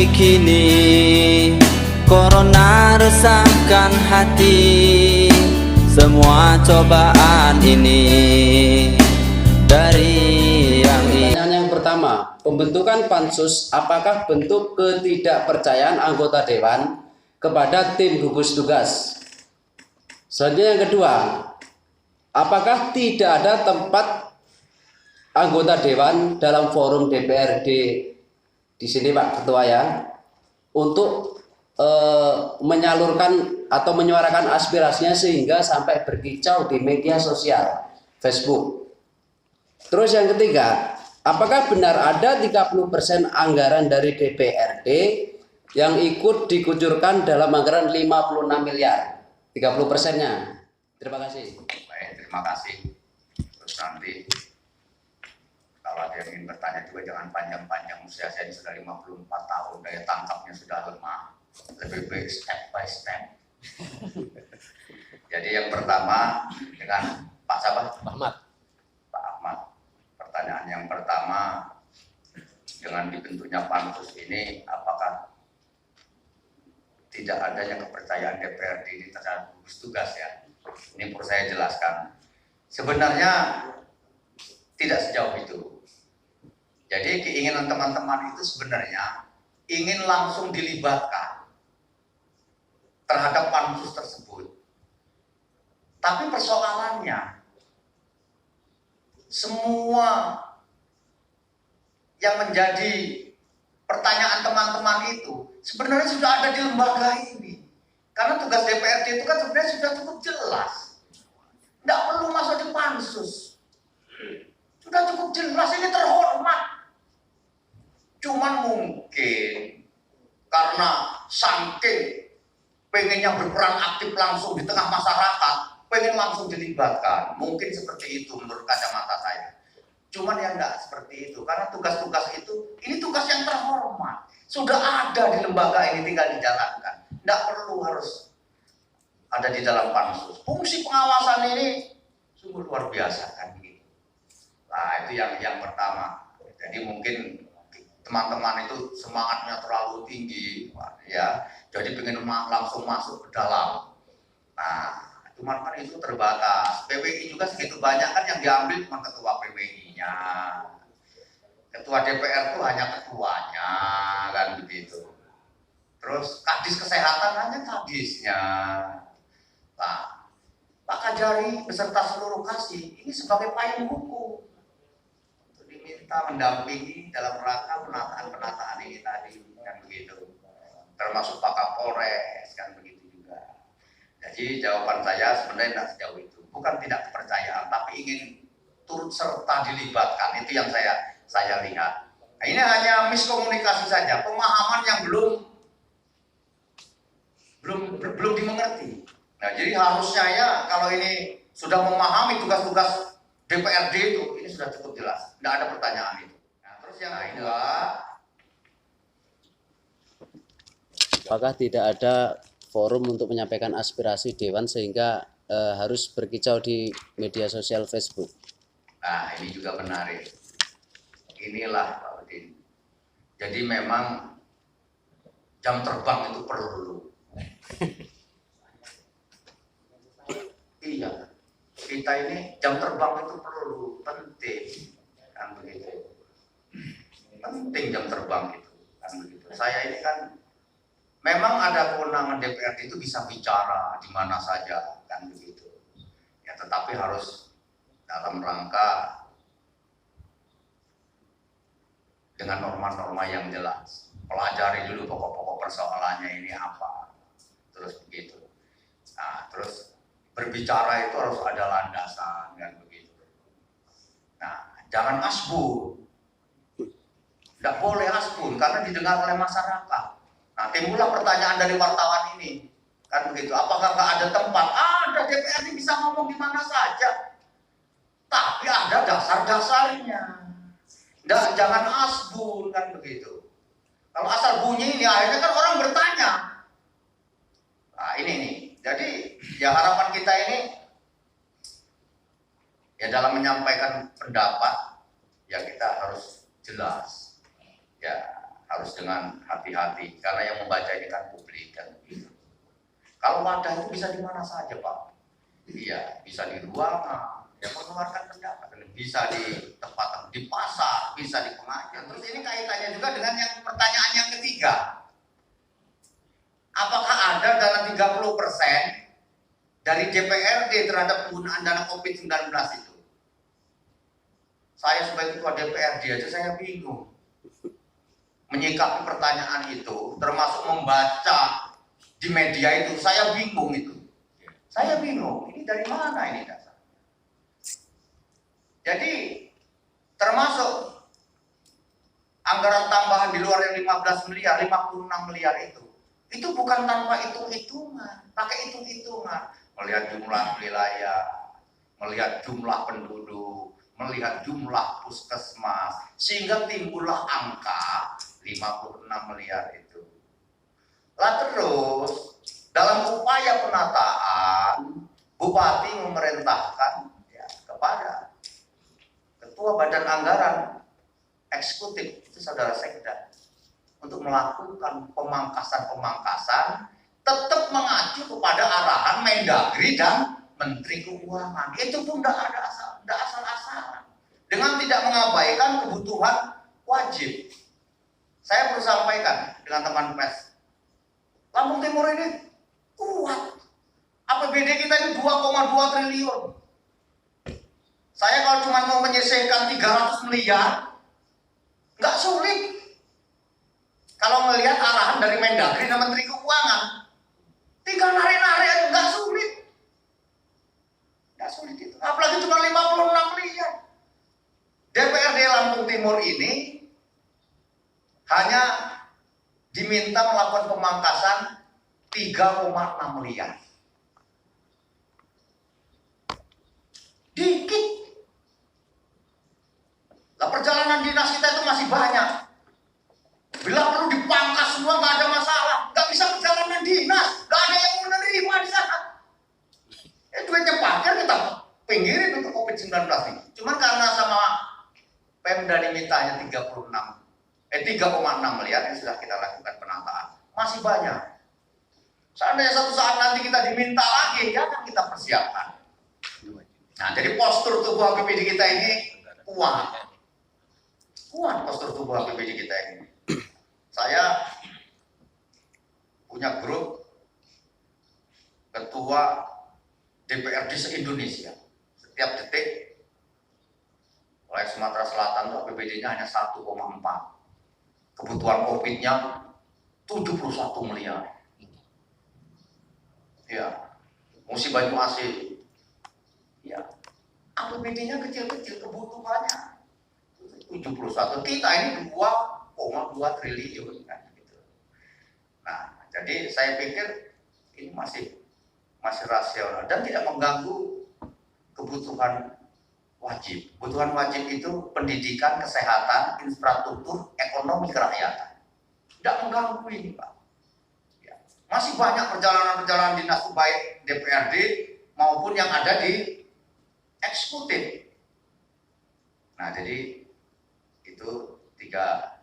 Apalagi kini corona resahkan hati. Semua cobaan ini dari yang ini. Pertanyaan yang pertama, pembentukan pansus apakah bentuk ketidakpercayaan anggota dewan kepada tim gugus tugas? Selanjutnya yang kedua, apakah tidak ada tempat anggota dewan dalam forum DPRD di sini Pak Ketua ya, untuk menyalurkan atau menyuarakan aspirasinya sehingga sampai berkicau di media sosial Facebook. Terus yang ketiga, apakah benar ada 30% anggaran dari DPRD yang ikut dikucurkan dalam anggaran 56 miliar? 30%-nya. Terima kasih. Baik, terima kasih. Terus nanti kalau ada yang ingin bertanya juga jangan panjang-panjang, usia saya ini sudah 54 tahun, daya tangkapnya sudah lemah. Lebih baik step by step. Jadi yang pertama dengan Pak Sabah, Ahmad. Pak Ahmad. Pertanyaan yang pertama, dengan dibentuknya pansus ini, apakah tidak adanya kepercayaan DPRD ini terhadap gugus tugas ya? Ini perlu saya jelaskan. Sebenarnya tidak sejauh itu. Jadi keinginan teman-teman itu sebenarnya ingin langsung dilibatkan terhadap pansus tersebut. Tapi persoalannya, semua yang menjadi pertanyaan teman-teman itu sebenarnya sudah ada di lembaga ini. Karena tugas DPRD itu kan sebenarnya sudah cukup jelas. Tidak perlu masuk di pansus. Sudah cukup jelas, ini terhormat. Cuman mungkin karena saking pengennya berperan aktif langsung di tengah masyarakat, pengen langsung dilibatkan. Mungkin seperti itu menurut kacamata saya. Cuman ya enggak seperti itu, karena tugas-tugas itu, ini tugas yang terhormat. Sudah ada di lembaga ini, tinggal dijalankan. Enggak perlu harus ada di dalam pansus. Fungsi pengawasan ini sungguh luar biasa kan gitu. Nah itu yang pertama. Jadi mungkin teman-teman itu semangatnya terlalu tinggi, ya. Jadi pengen langsung masuk ke dalam. Nah, cuman kan itu terbatas. PWI juga segitu banyak kan yang diambil cuma ketua PWI-nya. Ketua DPR itu hanya ketuanya, kan begitu. Terus kadis kesehatan hanya kadisnya. Nah, Pak Kajari beserta seluruh kasih ini sebagai payung hukum untuk diminta mendampingi dalam rangka penataan ini tadi, kan begitu. Termasuk Pak Kapolres, kan begitu juga. Jadi jawaban saya sebenarnya tidak sejauh itu, bukan tidak kepercayaan, tapi ingin turut serta dilibatkan. Itu yang saya lihat. Nah, ini hanya miskomunikasi saja, pemahaman yang belum dimengerti. Nah, jadi harusnya ya kalau ini sudah memahami tugas-tugas DPRD itu, ini sudah cukup jelas, tidak ada pertanyaan itu. Nah, terus yang kedua, Apakah tidak ada forum untuk menyampaikan aspirasi dewan sehingga harus berkicau di media sosial Facebook? nah ini juga menarik. Inilah Pak Udin. Jadi memang jam terbang itu perlu. Iya, kita ini jam terbang itu perlu, penting, kan begitu. Penting jam terbang itu, kan begitu. Saya ini kan memang ada kewenangan DPRD itu bisa bicara di mana saja, kan begitu. Ya, tetapi harus dalam rangka dengan norma-norma yang jelas. Pelajari dulu pokok-pokok persoalannya ini apa. Terus begitu. Nah, terus berbicara itu harus ada landasan, kan begitu. Nah, jangan asbun. Tidak boleh asbun karena didengar oleh masyarakat. Nah, timbullah pertanyaan dari wartawan ini, kan begitu. Apakah nggak ada tempat? Ada, DPRD bisa ngomong di mana saja. Tapi ada dasar-dasarnya. Jangan asbun, kan begitu. Kalau asal bunyi ini akhirnya kan orang bertanya. Nah, ini nih. Jadi ya harapan kita ini ya dalam menyampaikan pendapat ya kita harus jelas. Ya harus dengan hati-hati karena yang membaca ini kan publik kan. Kalau wadah itu bisa di mana saja Pak. Iya, bisa di ruangan, ya mengeluarkan pendapat, bisa di tempat, di pasar, bisa di pengajian. Terus ini kaitannya juga dengan yang pertanyaan yang ketiga. Apakah ada dalam 30% dari DPRD terhadap penggunaan dana COVID-19 itu? Saya sebagai ketua DPRD aja saya bingung menyikapi pertanyaan itu, termasuk membaca di media itu, saya bingung itu. Saya bingung, ini dari mana ini dasar? Jadi termasuk anggaran tambahan di luar yang 15 miliar, 56 miliar itu bukan tanpa hitung-hitungan, pakai hitung-hitungan, melihat jumlah wilayah, melihat jumlah penduduk, melihat jumlah puskesmas, sehingga timbullah angka 56 miliar itu. Lah terus dalam upaya penataan, Bupati memerintahkan ya, kepada Ketua Badan Anggaran Eksekutif itu Saudara Sekda untuk melakukan pemangkasan tetap mengacu kepada arahan Mendagri dan Menteri Keuangan. Itu pun tidak asal-asalan. Dengan tidak mengabaikan kebutuhan wajib. Saya perlu sampaikan dengan teman pers. Lampung Timur ini kuat. APBD kita ini 2,2 triliun. Saya kalau cuma mau menyisihkan 300 miliar, nggak sulit. Kalau melihat arahan dari Mendagri dan Menteri Keuangan, tinggal narik-narik aja, nggak sulit. Nggak sulit itu. Apalagi cuma 56 miliar. DPRD Lampung Timur ini hanya diminta melakukan pemangkasan 3,6 miliar. Dikit. Lah perjalanan dinas kita itu masih banyak. Bila perlu dipangkas semua nggak ada masalah. Nggak bisa perjalanan dinas, nggak ada yang mau menerima di sana. Duitnya pakai kita pinggirin untuk COVID-19 ini. Cuman karena sama Pemda dimintanya 3,6 miliar yang sudah kita lakukan penataan. Masih banyak. Seandainya satu saat nanti kita diminta lagi, ya kan kita persiapkan. Nah, jadi postur tubuh APBD kita ini kuat. Kuat postur tubuh APBD kita ini. Saya punya grup ketua DPRD se-Indonesia. Setiap detik oleh Sumatera Selatan itu APBD-nya hanya 1,4. Kebutuhan COVID-nya 71 miliar. Ya, Musi Banyuasin. Ya, APBD-nya kecil-kecil, kebutuhannya 71. Kita ini 2,2 triliun kan gitu. Nah, jadi saya pikir ini masih rasional dan tidak mengganggu kebutuhan wajib. Kebutuhan wajib itu pendidikan, kesehatan, infrastruktur, ekonomi kerakyatan. Tidak mengganggu ini, Pak. Ya. Masih banyak perjalanan-perjalanan dinas baik DPRD maupun yang ada di eksekutif. Nah, jadi itu 3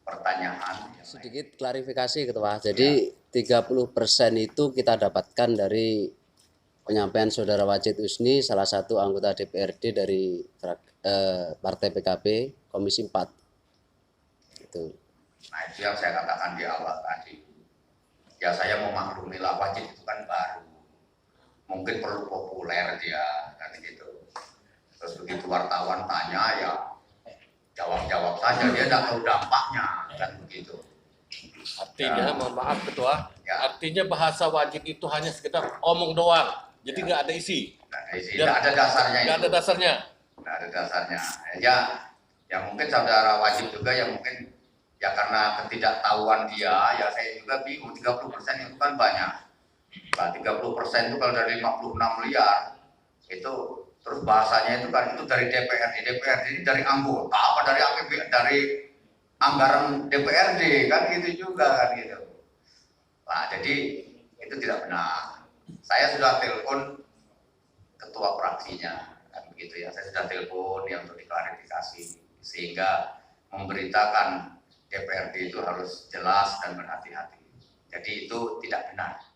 pertanyaan. Sedikit klarifikasi Ketua. Jadi 30% itu kita dapatkan dari penyampaian Saudara Wajid Usni, salah satu anggota DPRD dari Partai PKB Komisi 4. Itu. Nah, itu yang saya katakan di awal tadi. Ya saya memaklumi lah, Wajid itu kan baru. Mungkin perlu populer dia kan gitu. Terus begitu wartawan tanya ya jawab saja, dia tidak tahu dampaknya kan begitu. Artinya, ya. mohon maaf Ketua, Ya. artinya bahasa wajib itu hanya sekedar omong doang, jadi nggak ada isi. Tidak ada dasarnya Nggak ada dasarnya. Nggak ada dasarnya. Ya mungkin saudara Wajib juga yang mungkin ya karena ketidaktahuan dia, ya saya juga bingung. 30% itu kan banyak. Nah, 30% itu kalau dari 56 miliar itu terus bahasanya itu kan itu dari DPRD ini dari anggota apa dari APBD, dari anggaran DPRD kan gitu juga kan gitu. Nah, jadi itu tidak benar. Saya sudah telepon ketua fraksinya kan begitu ya. Saya sudah telepon yang untuk diklarifikasi sehingga memberitakan DPRD itu harus jelas dan berhati-hati. Jadi itu tidak benar.